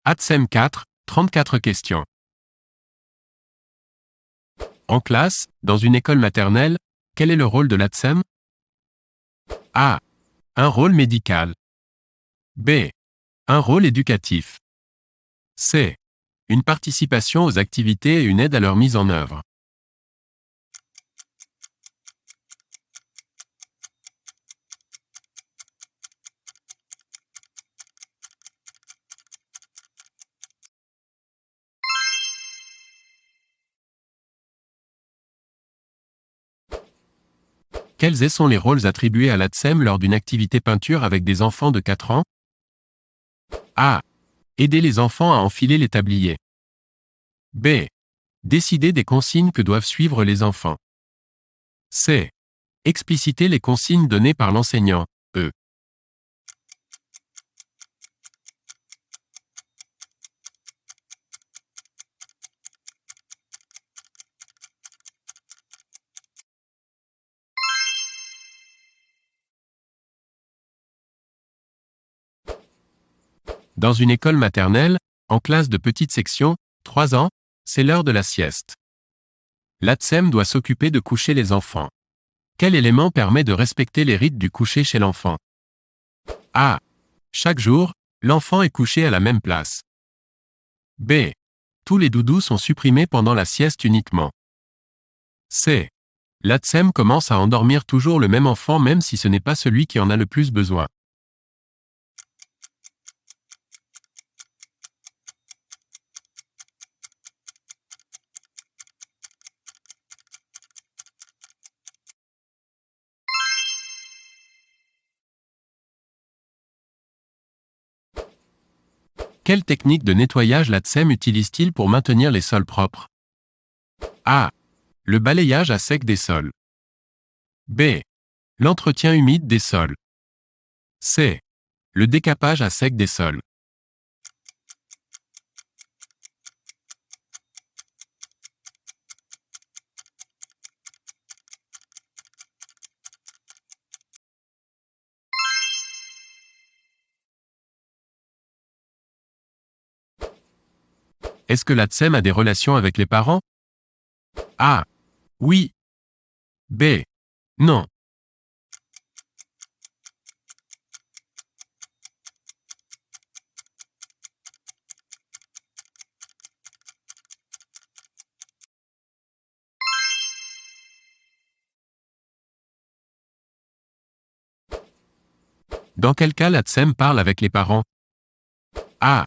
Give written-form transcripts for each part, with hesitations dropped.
ATSEM 4, 34 questions. En classe, dans une école maternelle, quel est le rôle de l'ATSEM? A. Un rôle médical. B. Un rôle éducatif. C. Une participation aux activités et une aide à leur mise en œuvre. Quels sont les rôles attribués à l'ATSEM lors d'une activité peinture avec des enfants de 4 ans? A. Aider les enfants à enfiler les tabliers. B. Décider des consignes que doivent suivre les enfants. C. Expliciter les consignes données par l'enseignant. E. Dans une école maternelle, en classe de petite section, 3 ans, c'est l'heure de la sieste. L'ATSEM doit s'occuper de coucher les enfants. Quel élément permet de respecter les rites du coucher chez l'enfant? A. Chaque jour, l'enfant est couché à la même place. B. Tous les doudous sont supprimés pendant la sieste uniquement. C. L'ATSEM commence à endormir toujours le même enfant même si ce n'est pas celui qui en a le plus besoin. Quelle technique de nettoyage l'ATSEM utilise-t-il pour maintenir les sols propres? A. Le balayage à sec des sols. B. L'entretien humide des sols. C. Le décapage à sec des sols. Est-ce que l'ATSEM a des relations avec les parents? A. Oui. B. Non. Dans quel cas l'ATSEM parle avec les parents? A.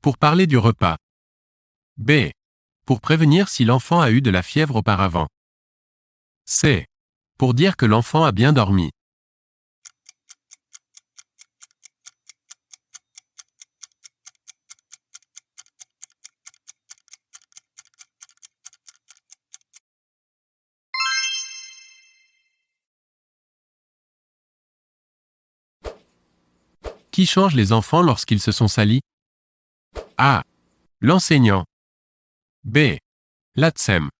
Pour parler du repas. B. Pour prévenir si l'enfant a eu de la fièvre auparavant. C. Pour dire que l'enfant a bien dormi. Qui change les enfants lorsqu'ils se sont salis? A. L'enseignant. B. L'ATSEM.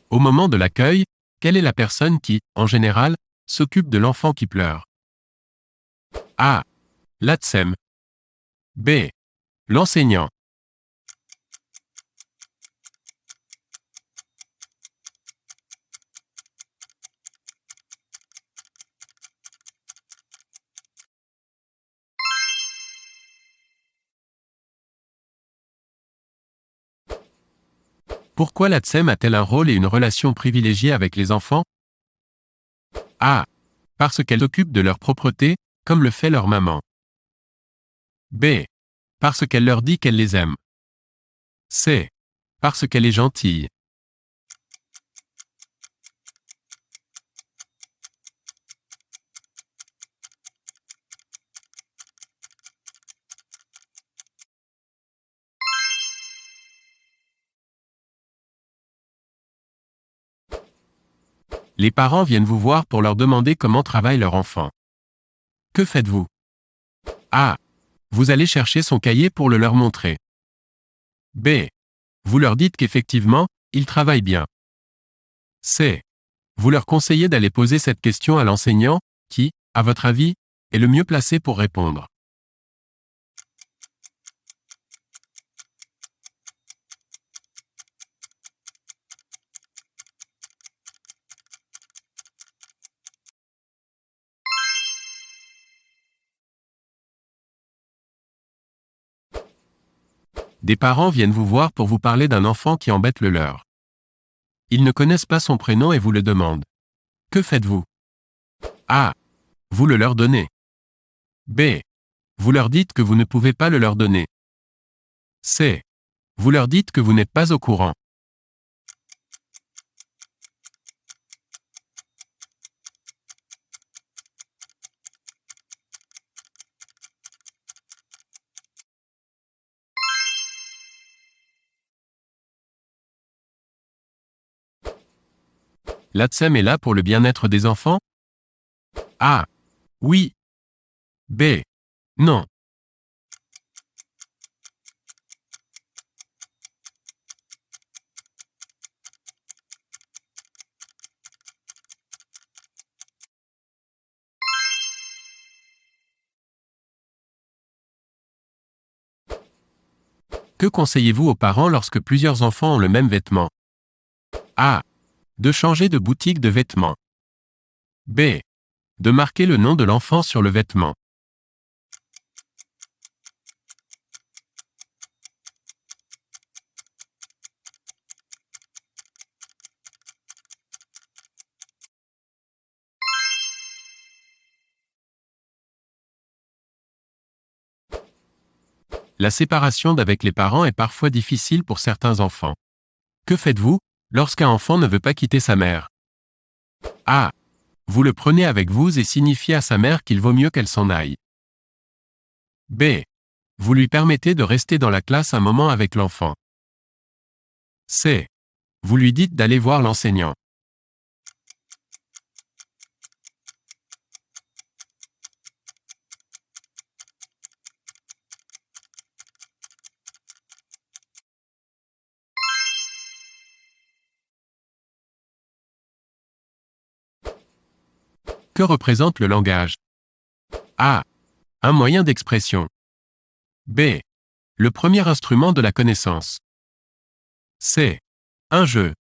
Au moment de l'accueil, quelle est la personne qui, en général, s'occupe de l'enfant qui pleure? A. L'ATSEM. B. L'enseignant. Pourquoi l'ATSEM a-t-elle un rôle et une relation privilégiée avec les enfants? A. Parce qu'elle s'occupe de leur propreté, comme le fait leur maman. B. Parce qu'elle leur dit qu'elle les aime. C. Parce qu'elle est gentille. Les parents viennent vous voir pour leur demander comment travaille leur enfant. Que faites-vous? A. Vous allez chercher son cahier pour le leur montrer. B. Vous leur dites qu'effectivement, il travaille bien. C. Vous leur conseillez d'aller poser cette question à l'enseignant, qui, à votre avis, est le mieux placé pour répondre. Des parents viennent vous voir pour vous parler d'un enfant qui embête le leur. Ils ne connaissent pas son prénom et vous le demandent. Que faites-vous? A. Vous le leur donnez. B. Vous leur dites que vous ne pouvez pas le leur donner. C. Vous leur dites que vous n'êtes pas au courant. L'ATSEM est là pour le bien-être des enfants? A. Oui. B. Non. Que conseillez-vous aux parents lorsque plusieurs enfants ont le même vêtement? A. De changer de boutique de vêtements. B. De marquer le nom de l'enfant sur le vêtement. La séparation d'avec les parents est parfois difficile pour certains enfants. Que faites-vous lorsqu'un enfant ne veut pas quitter sa mère? A. Vous le prenez avec vous et signifiez à sa mère qu'il vaut mieux qu'elle s'en aille. B. Vous lui permettez de rester dans la classe un moment avec l'enfant. C. Vous lui dites d'aller voir l'enseignant. Que représente le langage? A. Un moyen d'expression. B. Le premier instrument de la connaissance. C. Un jeu.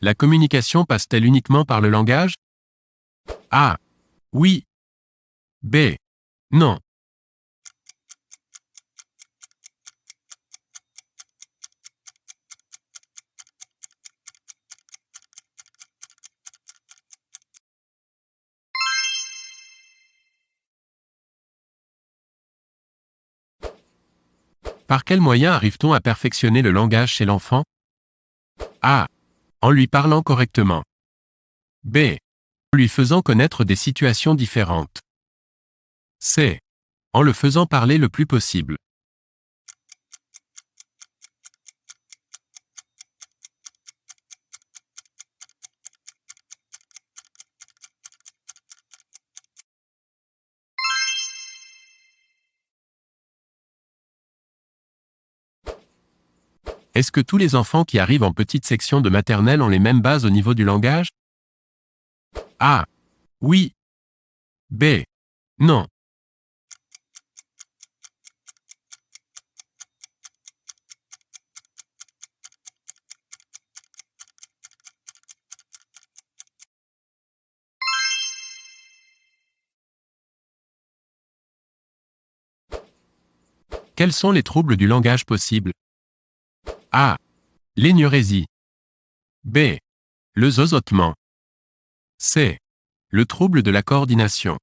La communication passe-t-elle uniquement par le langage? A. Oui. B. Non. Par quel moyen arrive-t-on à perfectionner le langage chez l'enfant? A. En lui parlant correctement. B. En lui faisant connaître des situations différentes. C. En le faisant parler le plus possible. Est-ce que tous les enfants qui arrivent en petite section de maternelle ont les mêmes bases au niveau du langage? A. Oui. B. Non. Quels sont les troubles du langage possibles? A. L'énurésie. B. Le zozotement. C. Le trouble de la coordination.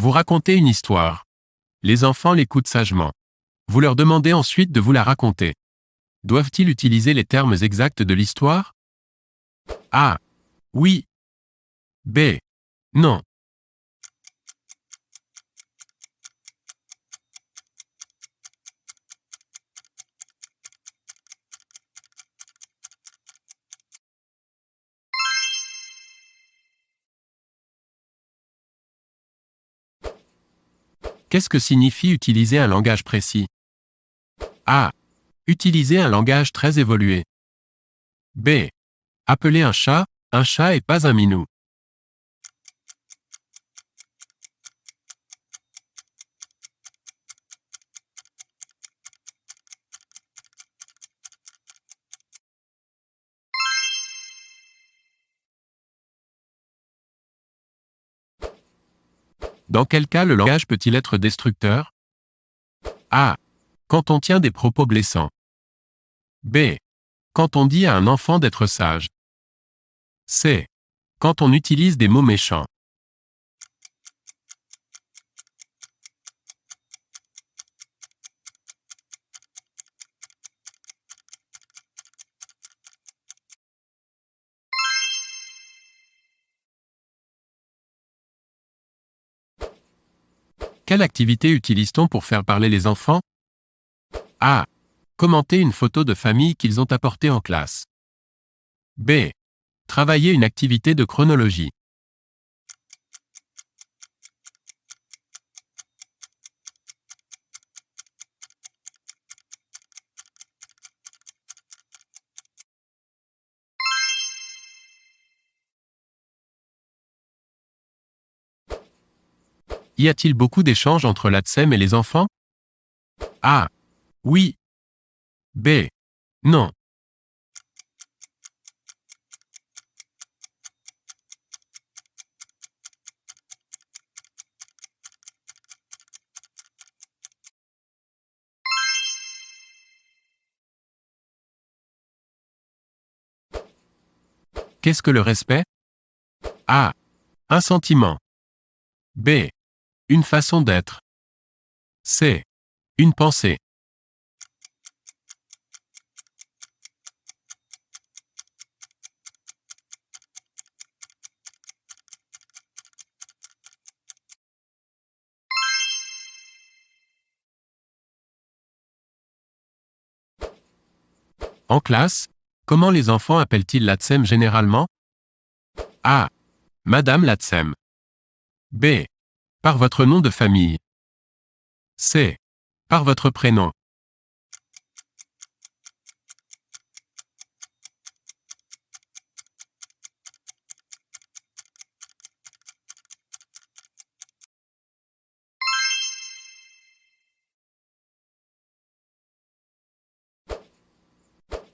Vous racontez une histoire. Les enfants l'écoutent sagement. Vous leur demandez ensuite de vous la raconter. Doivent-ils utiliser les termes exacts de l'histoire? A. Oui. B. Non. Qu'est-ce que signifie utiliser un langage précis? A. Utiliser un langage très évolué. B. Appeler un chat et pas un minou. Dans quel cas le langage peut-il être destructeur? A. Quand on tient des propos blessants. B. Quand on dit à un enfant d'être sage. C. Quand on utilise des mots méchants. Quelle activité utilise-t-on pour faire parler les enfants? A. Commenter une photo de famille qu'ils ont apportée en classe. B. Travailler une activité de chronologie. Y a-t-il beaucoup d'échanges entre l'ATSEM et les enfants? A. Oui. B. Non. Qu'est-ce que le respect? A. Un sentiment. B. Une façon d'être. C. Une pensée. En classe, comment les enfants appellent-ils l'ATSEM généralement? A. Madame l'ATSEM. B. Par votre nom de famille. C. Par votre prénom.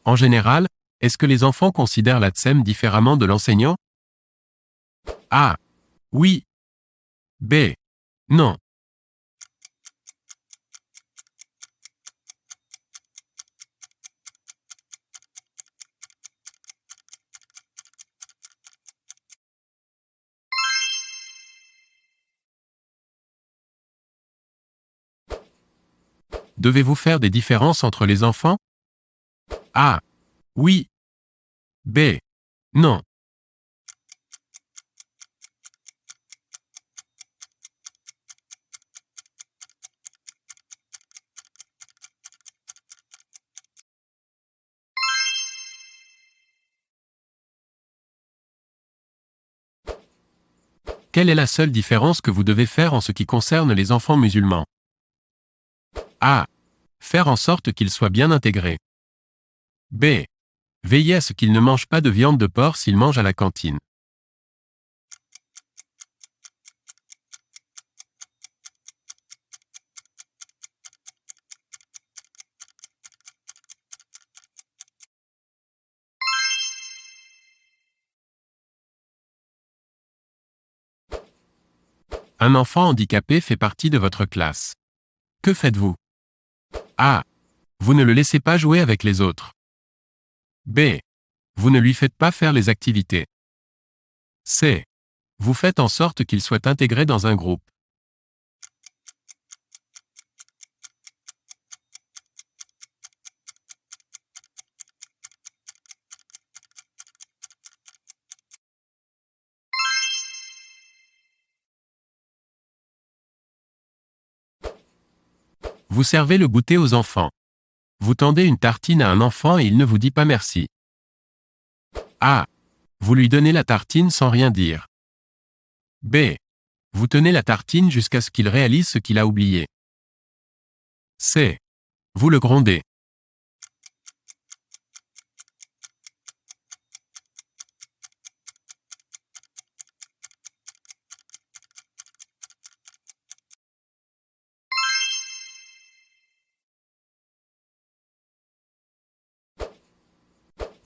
En général, est-ce que les enfants considèrent l'ATSEM différemment de l'enseignant? A. Oui. B. Non. Devez-vous faire des différences entre les enfants? A. Oui. B. Non. Quelle est la seule différence que vous devez faire en ce qui concerne les enfants musulmans? A. Faire en sorte qu'ils soient bien intégrés. B. Veiller à ce qu'ils ne mangent pas de viande de porc s'ils mangent à la cantine. Un enfant handicapé fait partie de votre classe. Que faites-vous? A. Vous ne le laissez pas jouer avec les autres. B. Vous ne lui faites pas faire les activités. C. Vous faites en sorte qu'il soit intégré dans un groupe. Vous servez le goûter aux enfants. Vous tendez une tartine à un enfant et il ne vous dit pas merci. A. Vous lui donnez la tartine sans rien dire. B. Vous tenez la tartine jusqu'à ce qu'il réalise ce qu'il a oublié. C. Vous le grondez.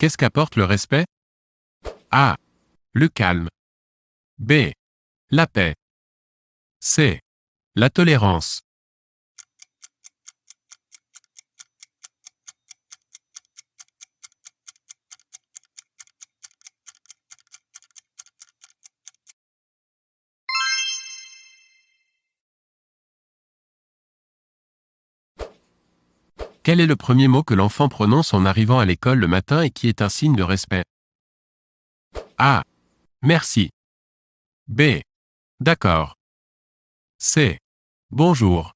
Qu'est-ce qu'apporte le respect? A. Le calme. B. La paix. C. La tolérance. Quel est le premier mot que l'enfant prononce en arrivant à l'école le matin et qui est un signe de respect? A. Merci. B. D'accord. C. Bonjour.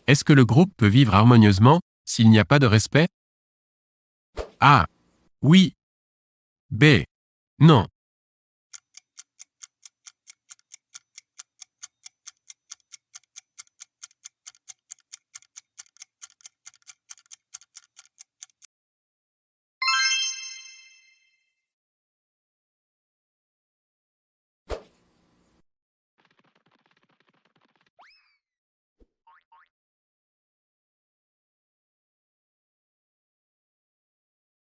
Est-ce que le groupe peut vivre harmonieusement s'il n'y a pas de respect? A. Oui. B. Non.